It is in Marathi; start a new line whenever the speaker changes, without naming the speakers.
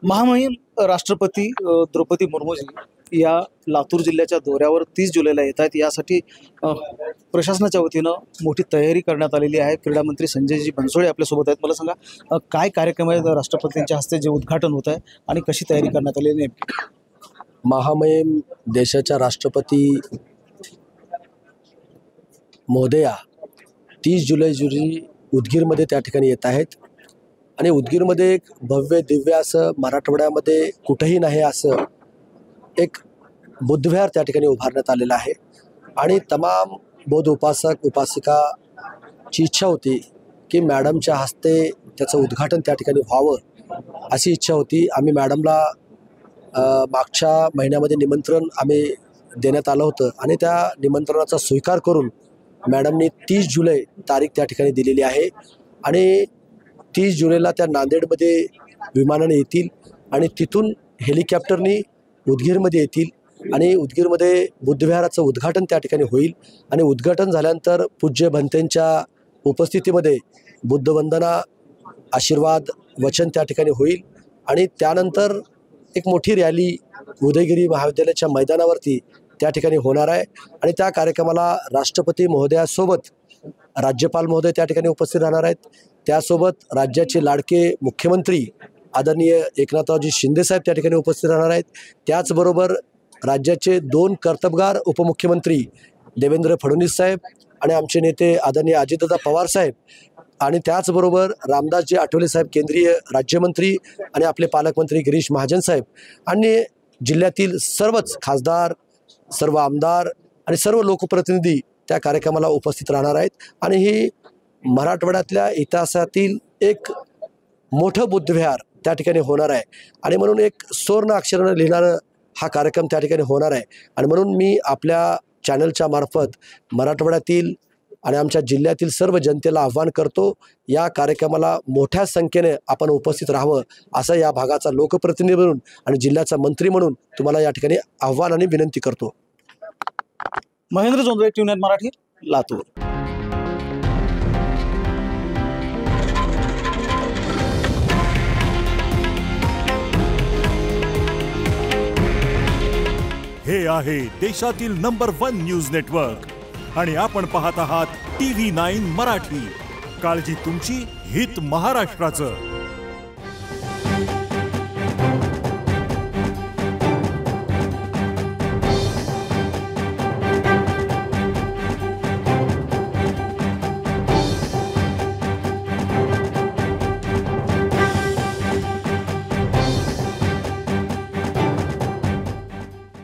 महामहिम राष्ट्रपती द्रौपदी मुर्मूजी या लातूर जिल्ह्याच्या दौऱ्यावर 30 जुलैला येत आहेत। यासाठी प्रशासनाच्या वतीनं मोठी तयारी करण्यात आलेली आहे। क्रीडा मंत्री संजयजी बनसोडे आपल्यासोबत आहेत। मला सांगा काय कार्यक्रम आहे राष्ट्रपतींच्या हस्ते जे उद्घाटन होत आहे आणि कशी तयारी करण्यात आलेली आहे?
महामहिम देशाच्या राष्ट्रपती महोदया 30 जुलै रोजी उदगीरमध्ये त्या ठिकाणी येत आहेत आणि उदगीरमध्ये एक भव्य दिव्य असं मराठवाड्यामध्ये कुठेही नाही असं एक बुद्धविहार त्या ठिकाणी उभारण्यात आलेलं आहे आणि तमाम बौद्ध उपासक उपासिकाची इच्छा होती की मॅडमच्या हस्ते त्याचं उद्घाटन त्या ठिकाणी व्हावं अशी इच्छा होती। आम्ही मॅडमला मागच्या महिन्यामध्ये निमंत्रण आम्ही देण्यात आलं होतं आणि त्या निमंत्रणाचा स्वीकार करून मॅडमनी 30 जुलै तारीख त्या ठिकाणी दिलेली आहे आणि 30 जुलैला त्या नांदेडमध्ये विमानाने येतील आणि तिथून हेलिकॉप्टरनी उदगीरमध्ये येतील आणि उदगीरमध्ये बुद्धविहाराचं उद्घाटन त्या ठिकाणी होईल आणि उद्घाटन झाल्यानंतर पूज्य भंतेंच्या उपस्थितीमध्ये बुद्धवंदना आशीर्वाद वचन त्या ठिकाणी होईल आणि त्यानंतर एक मोठी रॅली उदयगिरी महाविद्यालयाच्या मैदानावरती त्या ठिकाणी होणार आहे आणि त्या कार्यक्रमाला राष्ट्रपती महोदयासोबत राज्यपाल महोदय त्या ठिकाणी उपस्थित राहणार आहेत। त्यासोबत राज्याचे लाडके मुख्यमंत्री आदरणीय एकनाथरावजी शिंदेसाहेब त्या ठिकाणी उपस्थित राहणार आहेत। त्याचबरोबर राज्याचे 2 कर्तबगार उपमुख्यमंत्री देवेंद्र फडणवीस साहेब आणि आमचे नेते आदरणीय अजितदादा पवार साहेब आणि त्याचबरोबर रामदासजी आठवले साहेब केंद्रीय राज्यमंत्री आणि आपले पालकमंत्री गिरीश महाजन साहेब आणि जिल्ह्यातील सर्वच खासदार सर्व आमदार आणि सर्व लोकप्रतिनिधी त्या कार्यक्रमाला उपस्थित राहणार आहेत आणि ही मराठवाड्यातल्या इतिहासातील एक मोठं बुद्धविहार त्या ठिकाणी होणार आहे आणि म्हणून एक सुवर्ण अक्षरानं लिहिणारं हा कार्यक्रम त्या ठिकाणी होणार आहे आणि म्हणून मी आपल्या चॅनलच्या मार्फत मराठवाड्यातील आणि आमच्या जिल्ह्यातील सर्व जनतेला आव्हान करतो, या कार्यक्रमाला मोठ्या संख्येने आपण उपस्थित राहावं असं या भागाचा लोकप्रतिनिधी म्हणून आणि जिल्ह्याचा मंत्री म्हणून तुम्हाला या ठिकाणी आव्हान आणि विनंती करतो।
महेंद्र जोंधळे, ट्यून मराठी, लातूर।
हे आहे देशातील नंबर 1 न्यूज नेटवर्क आणि आपण पाहत आहात TV9 मराठी। काळजी तुमची, हित महाराष्ट्राचं।